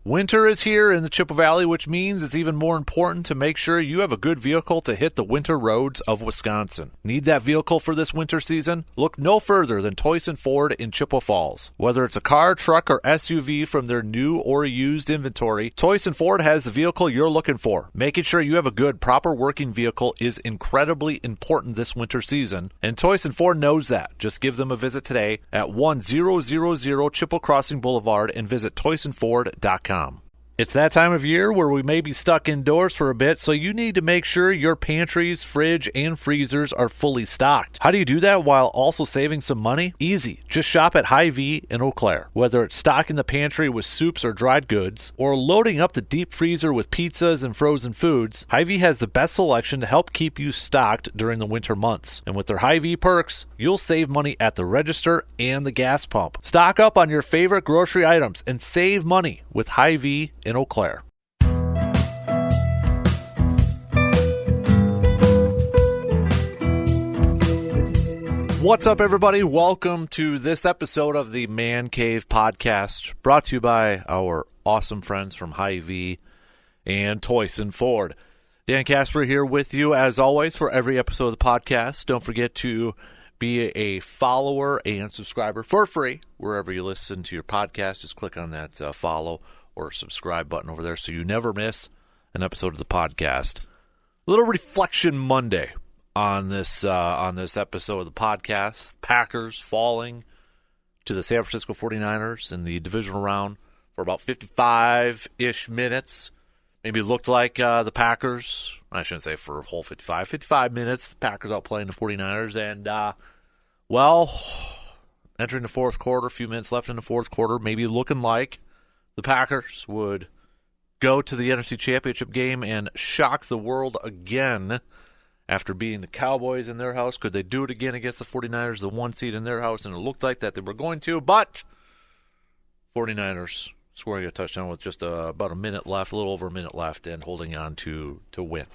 Winter is here in the Chippewa Valley, which means it's even more important to make sure you have a good vehicle to hit the winter roads of Wisconsin. Need that vehicle for this winter season? Look no further than Toyson Ford in Chippewa Falls. Whether it's a car, truck, or SUV from their new or used inventory, Toyson Ford has the vehicle you're looking for. Making sure you have a good, proper working vehicle is incredibly important this winter season, and Toyson Ford knows that. Just give them a visit today at 1000 Chippewa Crossing Boulevard and visit ToysonFord.com. It's that time of year where we may be stuck indoors for a bit, so you need to make sure your pantries, fridge, and freezers are fully stocked. How do you do that while also saving some money? Easy. Just shop at Hy-Vee in Eau Claire. Whether it's stocking the pantry with soups or dried goods, or loading up the deep freezer with pizzas and frozen foods, Hy-Vee has the best selection to help keep you stocked during the winter months. And with their Hy-Vee perks, you'll save money at the register and the gas pump. Stock up on your favorite grocery items and save money with Hy-Vee in Eau Claire. What's up, everybody? Welcome to this episode of the Man Cave Podcast, brought to you by our awesome friends from Hy-Vee and Toyson Ford. Dan Casper here with you, as always, for every episode of the podcast. Don't forget to be a follower and subscriber for free wherever you listen to your podcast. Just click on that follow or subscribe button over there so you never miss an episode of the podcast. A little Reflection Monday on this episode of the podcast. Packers falling to the San Francisco 49ers in the divisional round for about 55-ish minutes. Maybe it looked like the Packers, I shouldn't say for a whole 55 minutes, the Packers outplaying the 49ers. And, entering the fourth quarter, a few minutes left in the fourth quarter, maybe looking like the Packers would go to the NFC Championship game and shock the world again after beating the Cowboys in their house. Could they do it again against the 49ers, the one seed in their house? And it looked like that they were going to, but 49ers scoring a touchdown with just about a minute left, a little over a minute left, and holding on to win.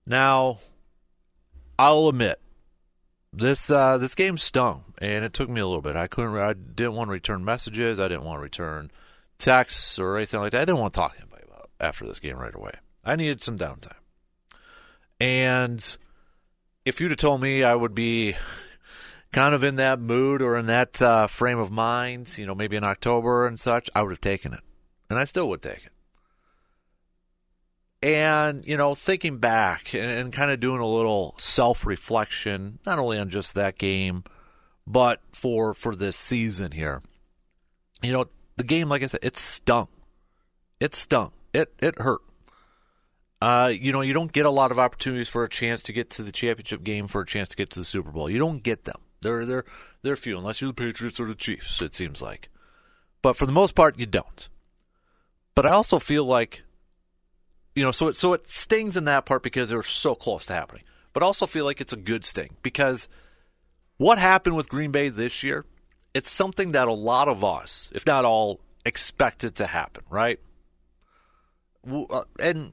Now, I'll admit, this game stung, and it took me a little bit. I didn't want to return messages. I didn't want to return texts or anything like that. I didn't want to talk to anybody about it after this game right away. I needed some downtime. And if you'd have told me I would be kind of in that mood or in that frame of mind, maybe in October and such, I would have taken it. And I still would take it. And, thinking back and kind of doing a little self-reflection, not only on just that game, but for this season here. The game, like I said, it stung. It stung. It hurt. You don't get a lot of opportunities for a chance to get to the championship game, for a chance to get to the Super Bowl. You don't get them. They're few, unless you're the Patriots or the Chiefs, it seems like. But for the most part, you don't. But I also feel like, so it stings in that part because they were so close to happening. But I also feel like it's a good sting because what happened with Green Bay this year, it's something that a lot of us, if not all, expected to happen, right? And,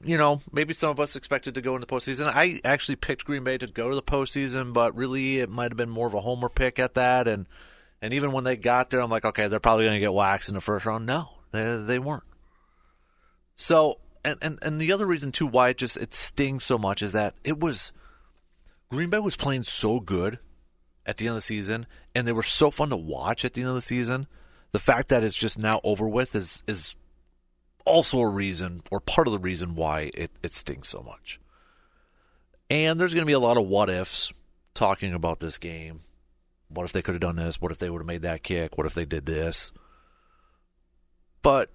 maybe some of us expected to go in the postseason. I actually picked Green Bay to go to the postseason, but really it might have been more of a homer pick at that. And even when they got there, I'm like, okay, they're probably going to get waxed in the first round. No, they weren't. So, and the other reason, too, why it stings so much is that Green Bay was playing so good at the end of the season, and they were so fun to watch at the end of the season. The fact that it's just now over with is also a reason, or part of the reason why it stings so much. And there's going to be a lot of what-ifs talking about this game. What if they could have done this? What if they would have made that kick? What if they did this? But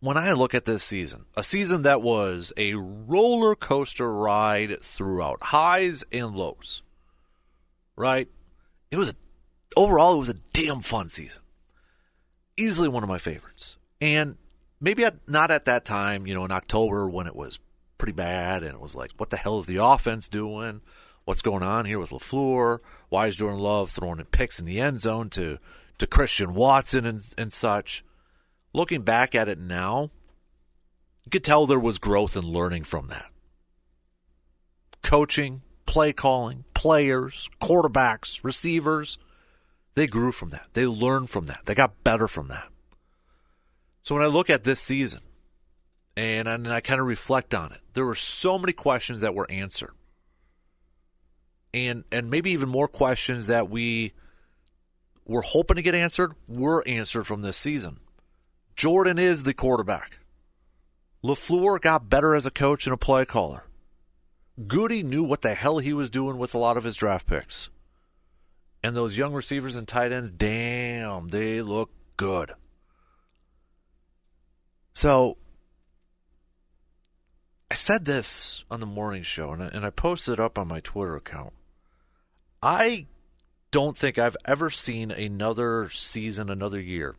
when I look at this season, a season that was a roller coaster ride throughout, highs and lows, right? Overall, it was a damn fun season. Easily one of my favorites. And maybe not at that time, in October when it was pretty bad and it was like, what the hell is the offense doing? What's going on here with LaFleur? Why is Jordan Love throwing in picks in the end zone to Christian Watson and such? Looking back at it now, you could tell there was growth and learning from that. Coaching, play calling, players, quarterbacks, receivers, they grew from that. They learned from that. They got better from that. So when I look at this season and I kind of reflect on it, there were so many questions that were answered. And maybe even more questions that we were hoping to get answered were answered from this season. Jordan is the quarterback. LaFleur got better as a coach and a play caller. Goody knew what the hell he was doing with a lot of his draft picks. And those young receivers and tight ends, damn, they look good. So, I said this on the morning show, and I posted it up on my Twitter account. I don't think I've ever seen another season, another year,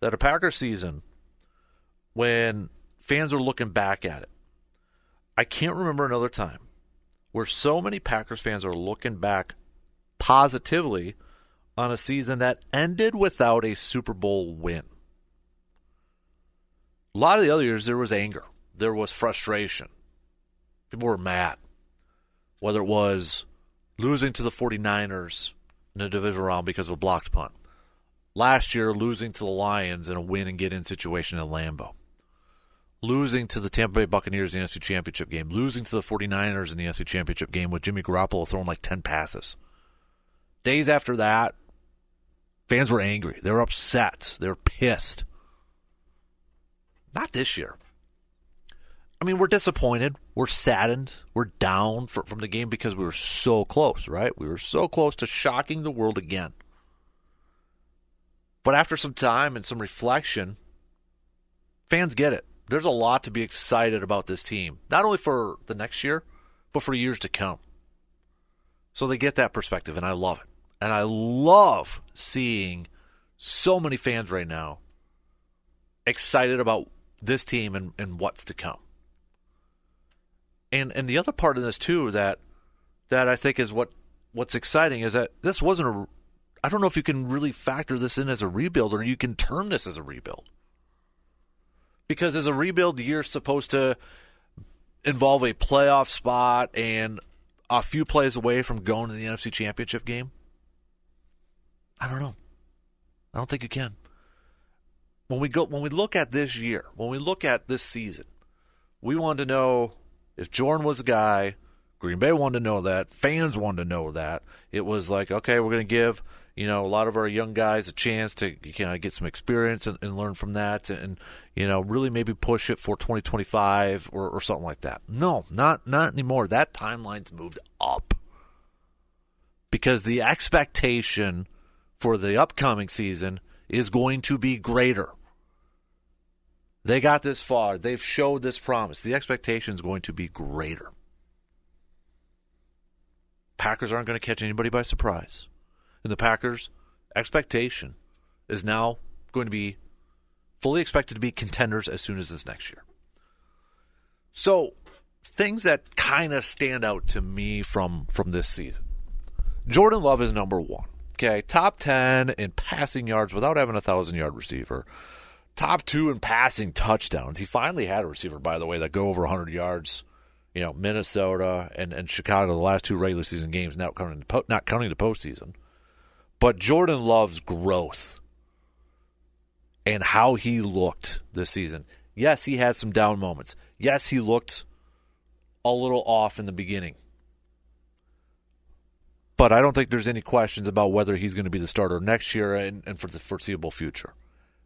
that a Packers season, when fans are looking back at it, I can't remember another time where so many Packers fans are looking back positively on a season that ended without a Super Bowl win. A lot of the other years, there was anger. There was frustration. People were mad. Whether it was losing to the 49ers in the divisional round because of a blocked punt. Last year, losing to the Lions in a win and get-in situation at Lambeau. Losing to the Tampa Bay Buccaneers in the NFC Championship game. Losing to the 49ers in the NFC Championship game with Jimmy Garoppolo throwing like 10 passes. Days after that, fans were angry. They were upset. They were pissed. Not this year. I mean, we're disappointed. We're saddened. We're down from the game because we were so close, right? We were so close to shocking the world again. But after some time and some reflection, fans get it. There's a lot to be excited about this team. Not only for the next year, but for years to come. So they get that perspective, and I love it. And I love seeing so many fans right now excited about this team and what's to come. And the other part of this, too, that I think is what's exciting is that this wasn't I don't know if you can really factor this in as a rebuild or you can term this as a rebuild. Because as a rebuild, you're supposed to involve a playoff spot and a few plays away from going to the NFC Championship game. I don't know. I don't think you can. When we look at this year, when we look at this season, we wanted to know if Jordan was the guy. Green Bay wanted to know that. Fans wanted to know that. It was like, okay, we're going to give a lot of our young guys a chance to get some experience and learn from that, and really maybe push it for 2025 or something like that. No, not anymore. That timeline's moved up because the expectation for the upcoming season is going to be greater. They got this far. They've showed this promise. The expectation is going to be greater. Packers aren't going to catch anybody by surprise. And the Packers' expectation is now going to be fully expected to be contenders as soon as this next year. So, things that kind of stand out to me from this season. Jordan Love is number one. Okay, top 10 in passing yards without having a 1,000-yard receiver. Top 2 in passing touchdowns. He finally had a receiver, by the way, that go over 100 yards. Minnesota and Chicago, the last 2 regular season games, not counting the postseason. But Jordan Love's growth and how he looked this season. Yes, he had some down moments. Yes, he looked a little off in the beginning. But I don't think there's any questions about whether he's going to be the starter next year and for the foreseeable future.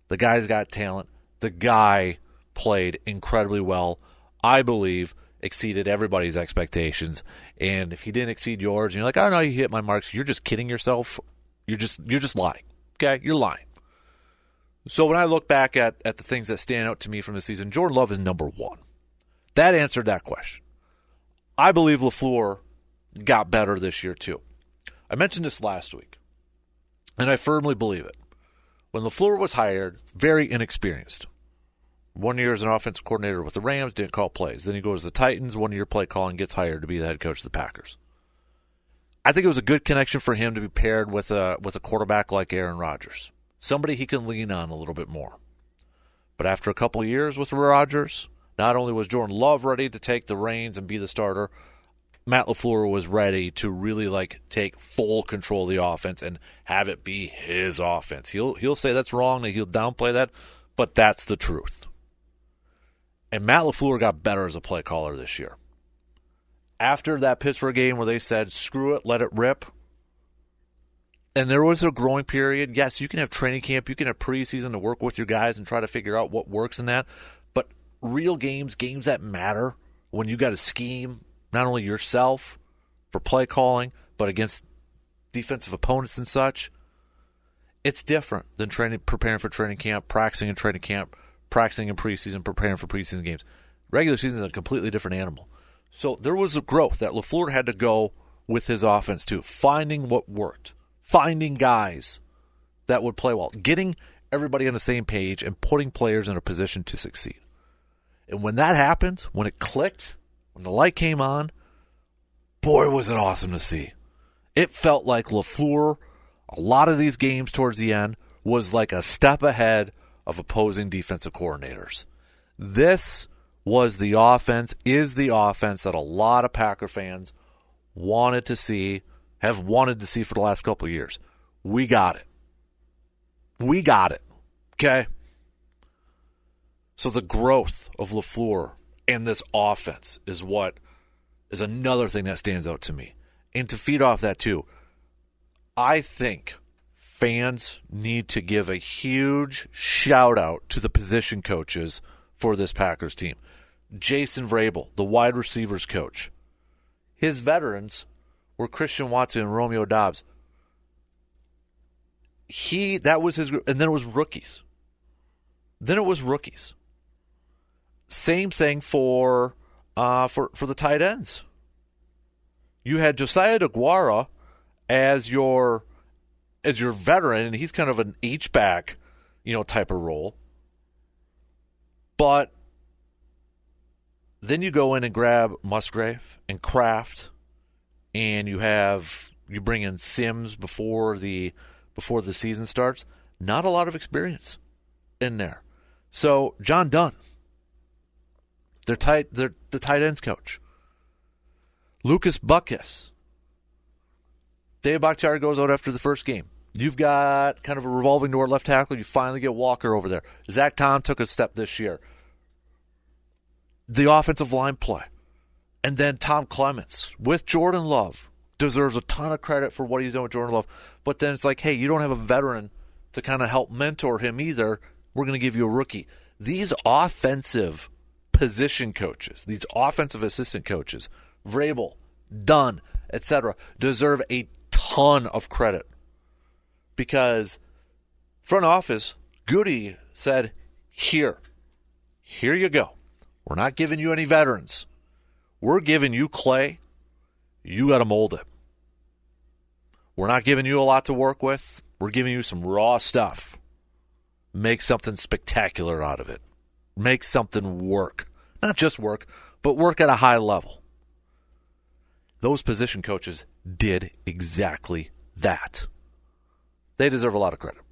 The guy's got talent. The guy played incredibly well. I believe exceeded everybody's expectations. And if he didn't exceed yours, and you're like, I don't know, you hit my marks, you're just kidding yourself. You're just lying. Okay? You're lying. So when I look back at the things that stand out to me from the season, Jordan Love is number one. That answered that question. I believe LaFleur got better this year too. I mentioned this last week, and I firmly believe it. When LaFleur was hired, very inexperienced. 1 year as an offensive coordinator with the Rams, didn't call plays. Then he goes to the Titans, 1 year play calling, gets hired to be the head coach of the Packers. I think it was a good connection for him to be paired with a quarterback like Aaron Rodgers. Somebody he can lean on a little bit more. But after a couple of years with Rodgers, not only was Jordan Love ready to take the reins and be the starter, Matt LaFleur was ready to really take full control of the offense and have it be his offense. He'll say that's wrong, and he'll downplay that, but that's the truth. And Matt LaFleur got better as a play caller this year. After that Pittsburgh game where they said, screw it, let it rip, and there was a growing period. Yes, you can have training camp, you can have preseason to work with your guys and try to figure out what works in that, but real games that matter, when you got to scheme not only yourself for play calling, but against defensive opponents and such, it's different than preparing for training camp, practicing in training camp, practicing in preseason, preparing for preseason games. Regular season is a completely different animal. So there was a growth that LaFleur had to go with his offense too, finding what worked, finding guys that would play well, getting everybody on the same page and putting players in a position to succeed. And when that happened, when it clicked, when the light came on, boy, was it awesome to see. It felt like LaFleur, a lot of these games towards the end, was like a step ahead of opposing defensive coordinators. This was the offense, is the offense that a lot of Packer fans wanted to see, have wanted to see for the last couple of years. We got it. We got it. Okay? So the growth of LaFleur and this offense is what is another thing that stands out to me. And to feed off that too, I think fans need to give a huge shout out to the position coaches for this Packers team. Jason Vrabel, the wide receivers coach. His veterans were Christian Watson and Romeo Doubs. That was his group, and then it was rookies. Same thing for the tight ends. You had Josiah DeGuara as your veteran, and he's kind of an H-back, type of role. But then you go in and grab Musgrave and Kraft, and you bring in Sims before the season starts. Not a lot of experience in there. So John Dunn, they're the tight ends coach. Lucas Buckus. Dave Bakhtiari goes out after the first game. You've got kind of a revolving door left tackle. You finally get Walker over there. Zach Tom took a step this year. The offensive line play. And then Tom Clements with Jordan Love deserves a ton of credit for what he's doing with Jordan Love. But then it's like, hey, you don't have a veteran to kind of help mentor him either. We're going to give you a rookie. These offensive position coaches, these offensive assistant coaches, Vrabel, Dunn, etc., deserve a ton of credit because front office, Goody said, here you go. We're not giving you any veterans. We're giving you clay. You got to mold it. We're not giving you a lot to work with. We're giving you some raw stuff. Make something spectacular out of it. Make something work. Not just work, but work at a high level. Those position coaches did exactly that. They deserve a lot of credit.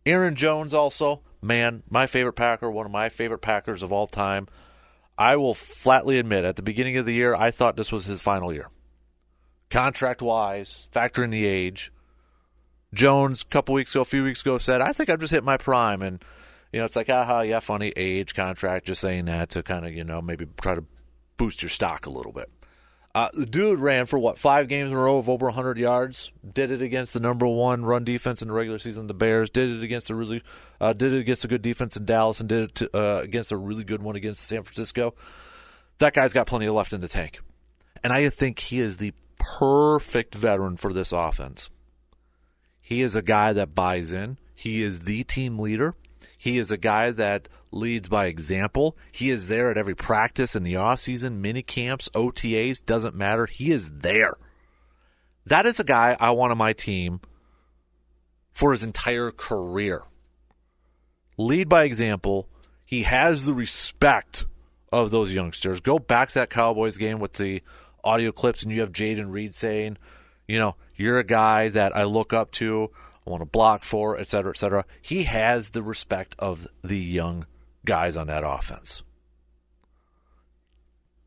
Aaron Jones also, man, my favorite Packer, one of my favorite Packers of all time. I will flatly admit, at the beginning of the year, I thought this was his final year. Contract-wise, factoring the age. Jones, a few weeks ago, said, I think I've just hit my prime. And, it's like, yeah, funny, age, contract, just saying that to kind of, maybe try to boost your stock a little bit. The dude ran for 5 games in a row of over 100 yards. Did it against the number 1 run defense in the regular season, the Bears. Did it against a good defense in Dallas, and did it against a really good one against San Francisco. That guy's got plenty left in the tank, and I think he is the perfect veteran for this offense. He is a guy that buys in. He is the team leader. He is a guy that leads by example. He is there at every practice in the offseason, mini camps, OTAs, doesn't matter. He is there. That is a guy I want on my team for his entire career. Lead by example. He has the respect of those youngsters. Go back to that Cowboys game with the audio clips, and you have Jaden Reed saying, you're a guy that I look up to, I want to block for, et cetera, et cetera. He has the respect of the young guys on that offense.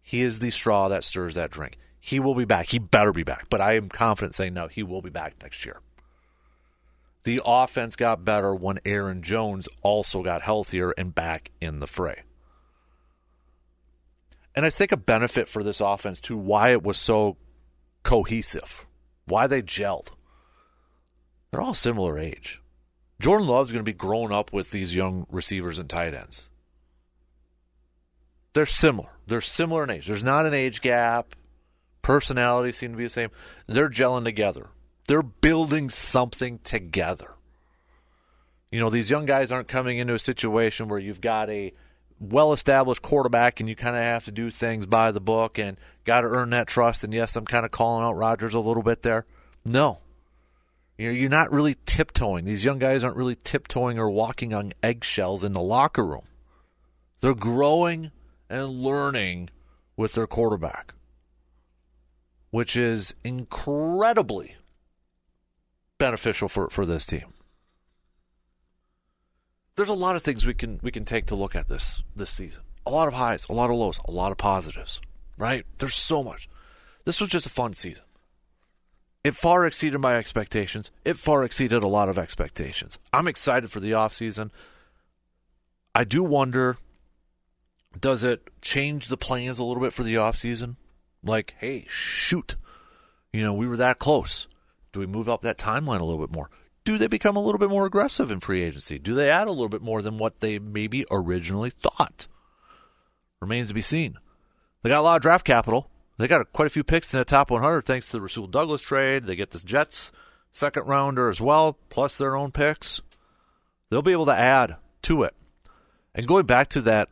He is the straw that stirs that drink. He will be back. He better be back. But I am confident saying no, he will be back next year. The offense got better when Aaron Jones also got healthier and back in the fray. And I think a benefit for this offense, too, why it was so cohesive, why they gelled. They're all similar age. Jordan Love's going to be growing up with these young receivers and tight ends. They're similar. They're similar in age. There's not an age gap. Personalities seem to be the same. They're gelling together. They're building something together. You know, these young guys aren't coming into a situation where you've got a well-established quarterback and you kind of have to do things by the book and got to earn that trust. And yes, I'm kind of calling out Rodgers a little bit there. No. You're not really tiptoeing. These young guys aren't really tiptoeing or walking on eggshells in the locker room. They're growing and learning with their quarterback, which is incredibly beneficial for this team. There's a lot of things we can take to look at this season. A lot of highs, a lot of lows, a lot of positives, right? There's so much. This was just a fun season. It far exceeded my expectations. It far exceeded a lot of expectations. I'm excited for the offseason. I do wonder, does it change the plans a little bit for the offseason? Like, hey, shoot, we were that close. Do we move up that timeline a little bit more? Do they become a little bit more aggressive in free agency? Do they add a little bit more than what they maybe originally thought? Remains to be seen. They got a lot of draft capital. They got quite a few picks in the top 100 thanks to the Rasul Douglas trade. They get this Jets second rounder as well, plus their own picks. They'll be able to add to it. And going back to that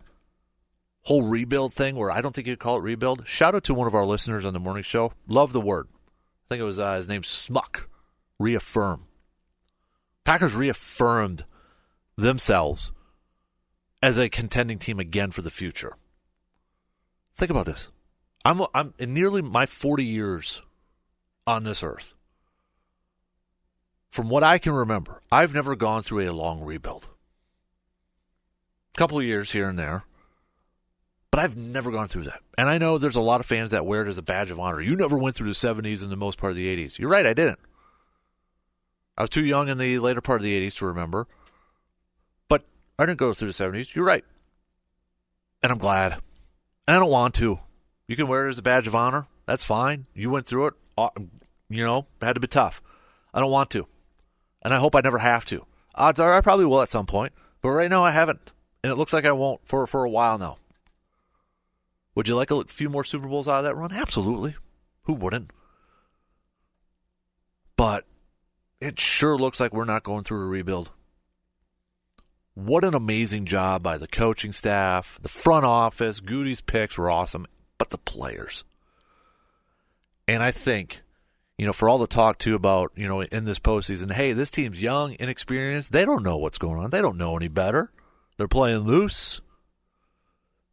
whole rebuild thing, where I don't think you'd call it rebuild, shout out to one of our listeners on the morning show. Love the word. I think it was his name's Smuck. Reaffirm. Packers reaffirmed themselves as a contending team again for the future. Think about this. I'm in nearly my 40 years on this earth. From what I can remember, I've never gone through a long rebuild. A couple of years here and there, but I've never gone through that. And I know there's a lot of fans that wear it as a badge of honor. You never went through the 70s and the most part of the 80s. You're right, I didn't. I was too young in the later part of the 80s to remember. But I didn't go through the 70s. You're right. And I'm glad. And I don't want to. You can wear it as a badge of honor. That's fine. You went through it. Had to be tough. I don't want to. And I hope I never have to. Odds are I probably will at some point. But right now I haven't. And it looks like I won't for a while now. Would you like a few more Super Bowls out of that run? Absolutely. Who wouldn't? But it sure looks like we're not going through a rebuild. What an amazing job by the coaching staff, the front office. Goody's picks were awesome, but the players. And I think, for all the talk, too, about, in this postseason, hey, this team's young, inexperienced. They don't know what's going on. They don't know any better. They're playing loose.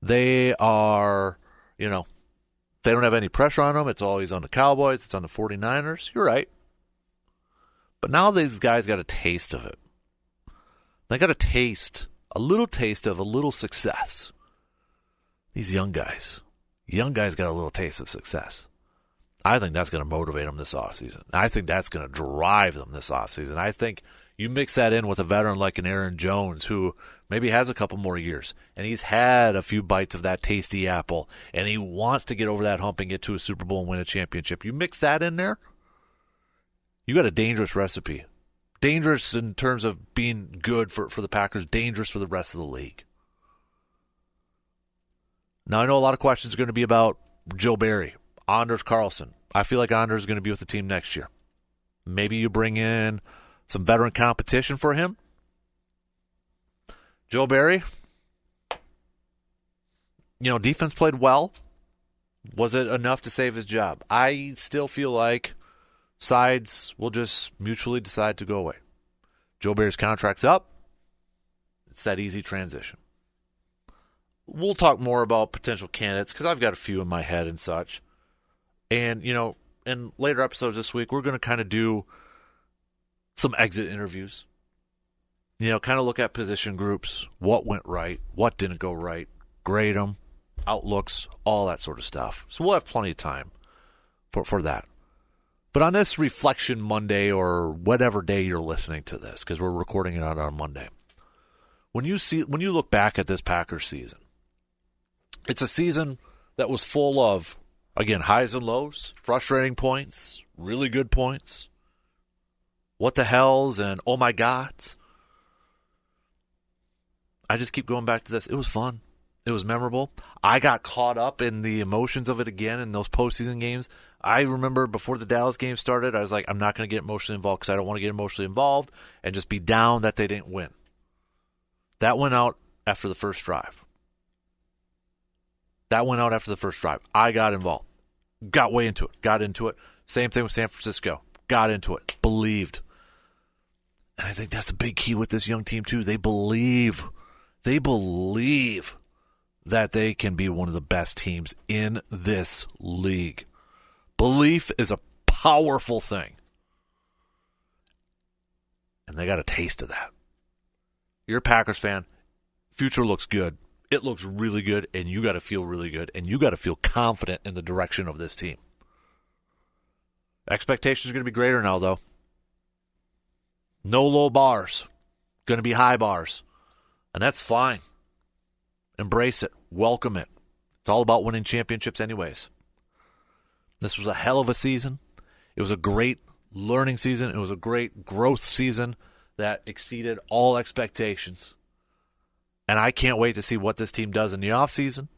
They are, they don't have any pressure on them. It's always on the Cowboys. It's on the 49ers. You're right. But now these guys got a taste of it. They got a little taste of a little success. These young guys got a little taste of success. I think that's going to motivate them this offseason. I think that's going to drive them this offseason. I think you mix that in with a veteran like an Aaron Jones who maybe has a couple more years, and he's had a few bites of that tasty apple, and he wants to get over that hump and get to a Super Bowl and win a championship. You mix that in there, you got a dangerous recipe. Dangerous in terms of being good for the Packers, dangerous for the rest of the league. Now, I know a lot of questions are going to be about Joe Barry, Anders Carlson. I feel like Anders is going to be with the team next year. Maybe you bring in some veteran competition for him. Joe Barry, defense played well. Was it enough to save his job? I still feel like sides will just mutually decide to go away. Joe Barry's contract's up. It's that easy transition. We'll talk more about potential candidates because I've got a few in my head and such. And, in later episodes this week, we're going to kind of do some exit interviews. Kind of look at position groups, what went right, what didn't go right, grade them, outlooks, all that sort of stuff. So we'll have plenty of time for that. But on this Reflection Monday, or whatever day you're listening to this, because we're recording it on Monday, when you look back at this Packers season, it's a season that was full of, again, highs and lows, frustrating points, really good points, what the hells, and oh my gods. I just keep going back to this. It was fun. It was memorable. I got caught up in the emotions of it again in those postseason games. I remember before the Dallas game started, I was like, I'm not going to get emotionally involved because I don't want to get emotionally involved and just be down that they didn't win. That went out after the first drive. I got involved. Got way into it. Got into it. Same thing with San Francisco. Got into it. Believed. And I think that's a big key with this young team, too. They believe that they can be one of the best teams in this league. Belief is a powerful thing. And they got a taste of that. You're a Packers fan. Future looks good. It looks really good, and you got to feel really good, and you got to feel confident in the direction of this team. Expectations are going to be greater now, though. No low bars. Going to be high bars. And that's fine. Embrace it. Welcome it. It's all about winning championships anyways. This was a hell of a season. It was a great learning season. It was a great growth season that exceeded all expectations. And I can't wait to see what this team does in the offseason.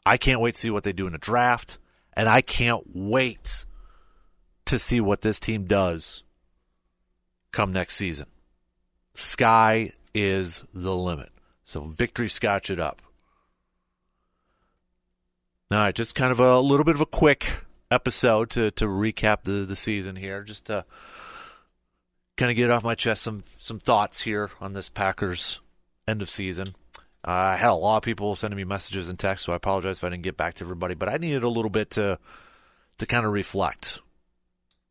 I can't wait to see what they do in the draft. And I can't wait to see what this team does come next season. Sky is the limit. So victory scotch it up. All right, just kind of a little bit of a quick episode to recap the season here. Just to kind of get off my chest some thoughts here on this Packers end of season. I had a lot of people sending me messages and texts, so I apologize if I didn't get back to everybody. But I needed a little bit to kind of reflect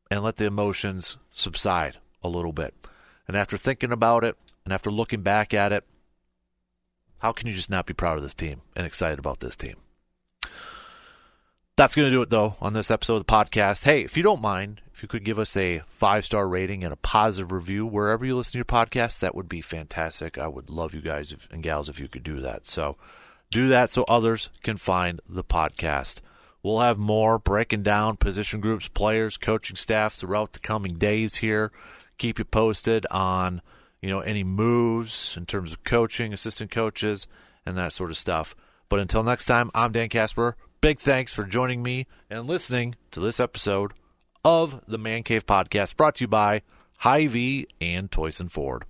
and let the emotions subside a little bit. And after thinking about it and after looking back at it, how can you just not be proud of this team and excited about this team? That's going to do it, though, on this episode of the podcast. Hey, if you don't mind, if you could give us a 5-star rating and a positive review wherever you listen to your podcast, that would be fantastic. I would love you guys and gals if you could do that. So do that so others can find the podcast. We'll have more breaking down position groups, players, coaching staff throughout the coming days here. Keep you posted on any moves in terms of coaching, assistant coaches, and that sort of stuff. But until next time, I'm Dan Casper. Big thanks for joining me and listening to this episode of the Man Cave Podcast, brought to you by Hy-Vee and Toyson Ford.